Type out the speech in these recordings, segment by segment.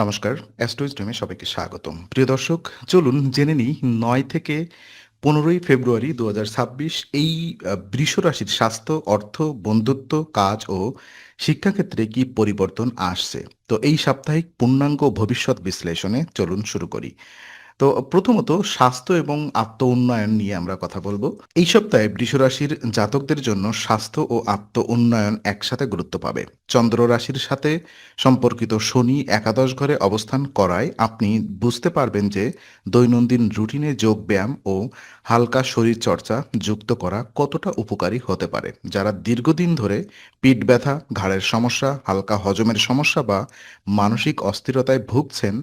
নমস্কার, অ্যাস্ট্রোইজডমে সবাইকে স্বাগতম। প্রিয় দর্শক, চলুন জেনে নিই ৯ থেকে ১৫ই ফেব্রুয়ারি ২০২৬ এই বৃষ রাশির স্বাস্থ্য, অর্থ, বন্ধুত্ব, কাজ ও শিক্ষাক্ষেত্রে কি পরিবর্তন আসছে। তো এই সাপ্তাহিক পূর্ণাঙ্গ ভবিষ্যৎ বিশ্লেষণে চলুন শুরু করি। তো প্রথমত স্বাস্থ্য এবং আত্ম উন্নয়ন নিয়ে আমরা কথা বলবো। এই সপ্তাহে বৃষরাশির জাতকদের জন্য স্বাস্থ্য ও আত্ম উন্নয়ন একসাথে গুরুত্ব পাবে। চন্দ্র রাশির সাথে সম্পর্কিত শনি একাদশ ঘরে অবস্থান করায় আপনি বুঝতে পারবেন যে দৈনন্দিন রুটিনে যোগ ব্যায়াম ও হালকা শরীর চর্চা যুক্ত করা কতটা উপকারী হতে পারে। যারা দীর্ঘদিন ধরে পিঠ ব্যথা, ঘাড়ের সমস্যা, হালকা হজমের সমস্যা বা মানসিক অস্থিরতায় ভুগছেন,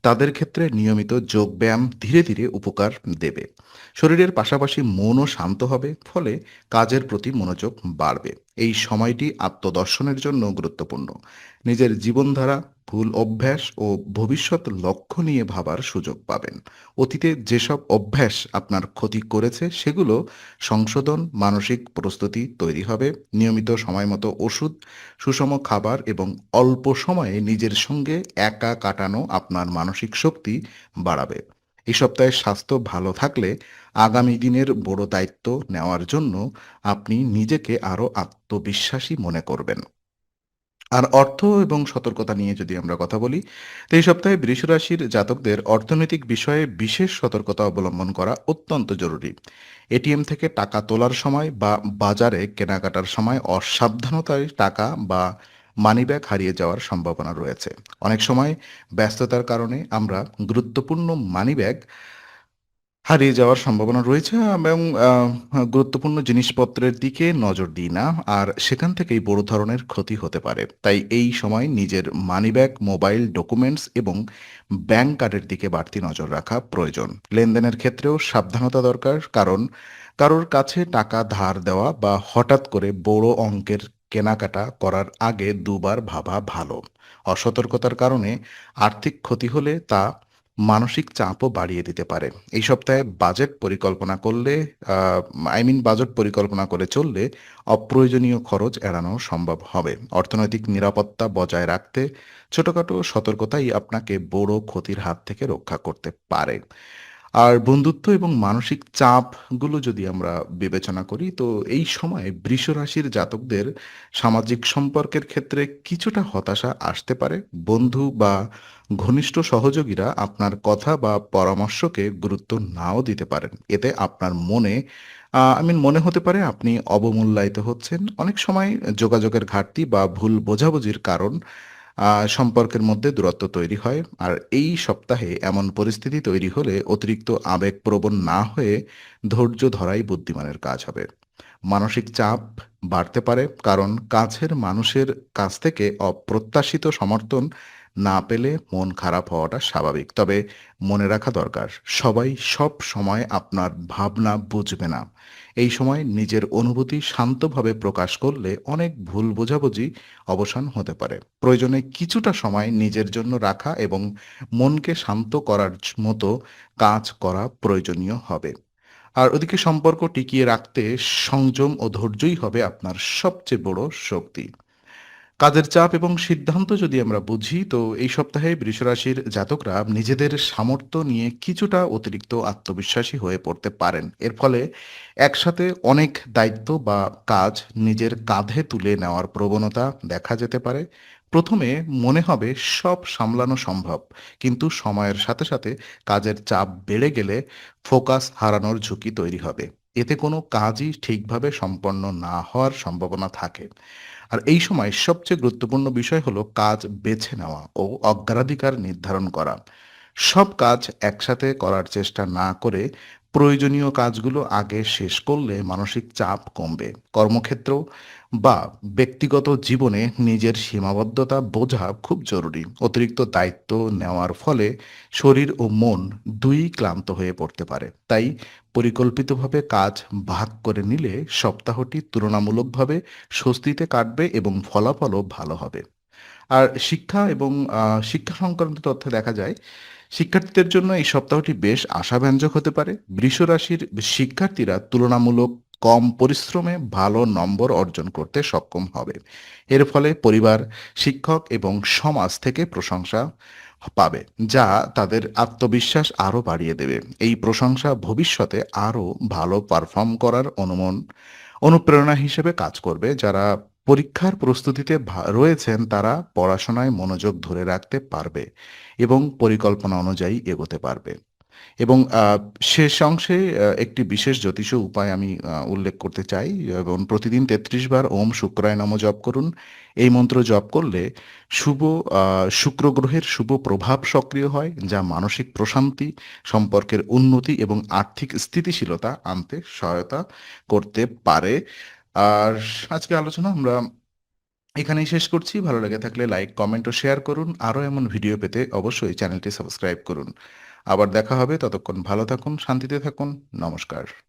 তাদের ক্ষেত্রে নিয়মিত যোগব্যায়াম ধীরে ধীরে উপকার দেবে। শরীরের পাশাপাশি মনও শান্ত হবে, ফলে কাজের প্রতি মনোযোগ বাড়বে। এই সময়টি আত্মদর্শনের জন্য গুরুত্বপূর্ণ। নিজের জীবনধারা, ভুল অভ্যাস ও ভবিষ্যৎ লক্ষ্য নিয়ে ভাবার সুযোগ পাবেন। অতীতে যেসব অভ্যাস আপনার ক্ষতি করেছে সেগুলো সংশোধন, মানসিক প্রস্তুতি তৈরি হবে। নিয়মিত সময়মতো ওষুধ, সুষম খাবার এবং অল্প সময়ে নিজের সঙ্গে একা কাটানো আপনার মানসিক শক্তি বাড়াবে। এই সপ্তাহে স্বাস্থ্য ভালো থাকলে আগামী দিনের বড় দায়িত্ব নেওয়ার জন্য আপনি নিজেকে আরও আত্মবিশ্বাসী মনে করবেন। আর অর্থ এবং সতর্কতা নিয়ে যদি আমরা কথা বলি, তো এই সপ্তাহে বৃষ রাশির জাতকদের অর্থনৈতিক বিষয়ে বিশেষ সতর্কতা অবলম্বন করা অত্যন্ত জরুরি। এটিএম থেকে টাকা তোলার সময় বা বাজারে কেনাকাটার সময় অসাবধানতায় টাকা বা মানিব্যাগ হারিয়ে যাওয়ার সম্ভাবনা রয়েছে। অনেক সময় ব্যস্ততার কারণে আমরা গুরুত্বপূর্ণ মানিব্যাগ হারিয়ে যাওয়ার সম্ভাবনা রয়েছে এবং গুরুত্বপূর্ণ জিনিসপত্রের দিকে নজর দিই না। আর সেখান থেকেই বড় ধরনের ক্ষতি হতে পারে। তাই এই সময় নিজের মানিব্যাগ, মোবাইল, ডকুমেন্টস এবং ব্যাংক কার্ডের দিকে বাড়তি নজর রাখা প্রয়োজন। লেনদেনের ক্ষেত্রেও সাবধানতা দরকার, কারণ কারোর কাছে টাকা ধার দেওয়া বা হঠাৎ করে বড় অঙ্কের কেনাকাটা করার আগে দুবার ভাবা ভালো। অসতর্কতার কারণে আর্থিক ক্ষতি হলে তা মানসিক চাপও বাড়িয়ে দিতে পারে। এই সপ্তাহে বাজেট পরিকল্পনা করলে বাজেট পরিকল্পনা করে চললে অপ্রয়োজনীয় খরচ এড়ানো সম্ভব হবে। অর্থনৈতিক নিরাপত্তা বজায় রাখতে ছোটখাটো সতর্কতাই আপনাকে বড় ক্ষতির হাত থেকে রক্ষা করতে পারে। আর বন্ধুত্ব এবং মানসিক চাপগুলো যদি আমরা বিবেচনা করি, তো এই সময় বৃষ রাশির জাতকদের সামাজিক সম্পর্কের ক্ষেত্রে কিছুটা হতাশা আসতে পারে। বন্ধু বা ঘনিষ্ঠ সহযোগীরা আপনার কথা বা পরামর্শকে গুরুত্ব নাও দিতে পারেন। এতে আপনার মনে হতে পারে আপনি অবমূল্যায়িত হচ্ছেন। অনেক সময় যোগাযোগের ঘাটতি বা ভুল বোঝাবুঝির কারণ সম্পর্কের মধ্যে দূরত্ব তৈরি হয়। আর এই সপ্তাহে এমন পরিস্থিতি তৈরি হলে অতিরিক্ত আবেগপ্রবণ না হয়ে ধৈর্য ধরাই বুদ্ধিমানের কাজ হবে। মানসিক চাপ বাড়তে পারে, কারণ কাছের মানুষের কাছ থেকে অপ্রত্যাশিত সমর্থন না পেলে মন খারাপ হওয়াটা স্বাভাবিক। তবে মনে রাখা দরকার, সবাই সব সময় আপনার ভাবনা বুঝবে না। এই সময় নিজের অনুভূতি শান্তভাবে প্রকাশ করলে অনেক ভুল বোঝাবুঝি অবসান হতে পারে। প্রয়োজনে কিছুটা সময় নিজের জন্য রাখা এবং মনকে শান্ত করার মতো কাজ করা প্রয়োজনীয় হবে। আর ওদিকে সম্পর্ক টিকিয়ে রাখতে সংযম ও ধৈর্যই হবে আপনার সবচেয়ে বড় শক্তি। কাজের চাপ এবং সিদ্ধান্ত যদি আমরা বুঝি, তো এই সপ্তাহে বৃষরাশির জাতকরা নিজেদের সামর্থ্য নিয়ে কিছুটা অতিরিক্ত আত্মবিশ্বাসী হয়ে পড়তে পারেন। এর ফলে একসাথে অনেক দায়িত্ব বা কাজ নিজের কাঁধে তুলে নেওয়ার প্রবণতা দেখা যেতে পারে। প্রথমে মনে হবে সব সামলানো সম্ভব, কিন্তু সময়ের সাথে সাথে কাজের চাপ বেড়ে গেলে ফোকাস হারানোর ঝুঁকি তৈরি হবে। এতে কোনো কাজই ঠিকভাবে সম্পন্ন না হওয়ার সম্ভাবনা থাকে। আর এই সময় সবচেয়ে গুরুত্বপূর্ণ বিষয় হলো কাজ বেছে নেওয়া ও অগ্রাধিকার নির্ধারণ করা। সব কাজ একসাথে করার চেষ্টা না করে প্রয়োজনীয় কাজগুলো আগে শেষ করলে মানসিক চাপ কমবে। কর্মক্ষেত্র বা ব্যক্তিগত জীবনে নিজের সীমাবদ্ধতা বোঝা খুব জরুরি। অতিরিক্ত দায়িত্ব নেওয়ার ফলে শরীর ও মন দুই ক্লান্ত হয়ে পড়তে পারে। তাই পরিকল্পিতভাবে কাজ ভাগ করে নিলে সপ্তাহটি তুলনামূলকভাবে স্বস্তিতে কাটবে এবং ফলাফলও ভালো হবে। আর শিক্ষা সংক্রান্ত তথ্যে দেখা যায়, শিক্ষার্থীদের জন্য এই সপ্তাহটি বেশ আশাব্যঞ্জক হতে পারে। বৃষ রাশির শিক্ষার্থীরা তুলনামূলক কম পরিশ্রমে ভালো নম্বর অর্জন করতে সক্ষম হবে। এর ফলে পরিবার, শিক্ষক এবং সমাজ থেকে প্রশংসা পাবে, যা তাদের আত্মবিশ্বাস আরও বাড়িয়ে দেবে। এই প্রশংসা ভবিষ্যতে আরও ভালো পারফর্ম করার অনুপ্রেরণা হিসেবে কাজ করবে। যারা পরীক্ষার প্রস্তুতিতে রয়েছেন তারা পড়াশোনায় মনোযোগ ধরে রাখতে পারবে এবং পরিকল্পনা অনুযায়ী এগোতে পারবে। এবং শেষ অংশে একটি বিশেষ জ্যোতিষ উপায় আমি উল্লেখ করতে চাই। এবং প্রতিদিন ৩৩ বার ওম শুক্রায় নমঃ জপ করুন। এই মন্ত্র জপ করলে শুভ আ শুক্র গ্রহের শুভ প্রভাব সক্রিয় হয়, যা মানসিক প্রশান্তি, সম্পর্কের উন্নতি এবং আর্থিক স্থিতিশীলতা আনতে সহায়তা করতে পারে। আর আজকের আলোচনা আমরা এখানেই শেষ করছি। ভালো লেগে থাকলে লাইক, কমেন্ট ও শেয়ার করুন। আরও এমন ভিডিও পেতে অবশ্যই চ্যানেলটি সাবস্ক্রাইব করুন। আবার দেখা হবে। ততক্ষণ ভালো থাকুন, শান্তিতে থাকুন। নমস্কার।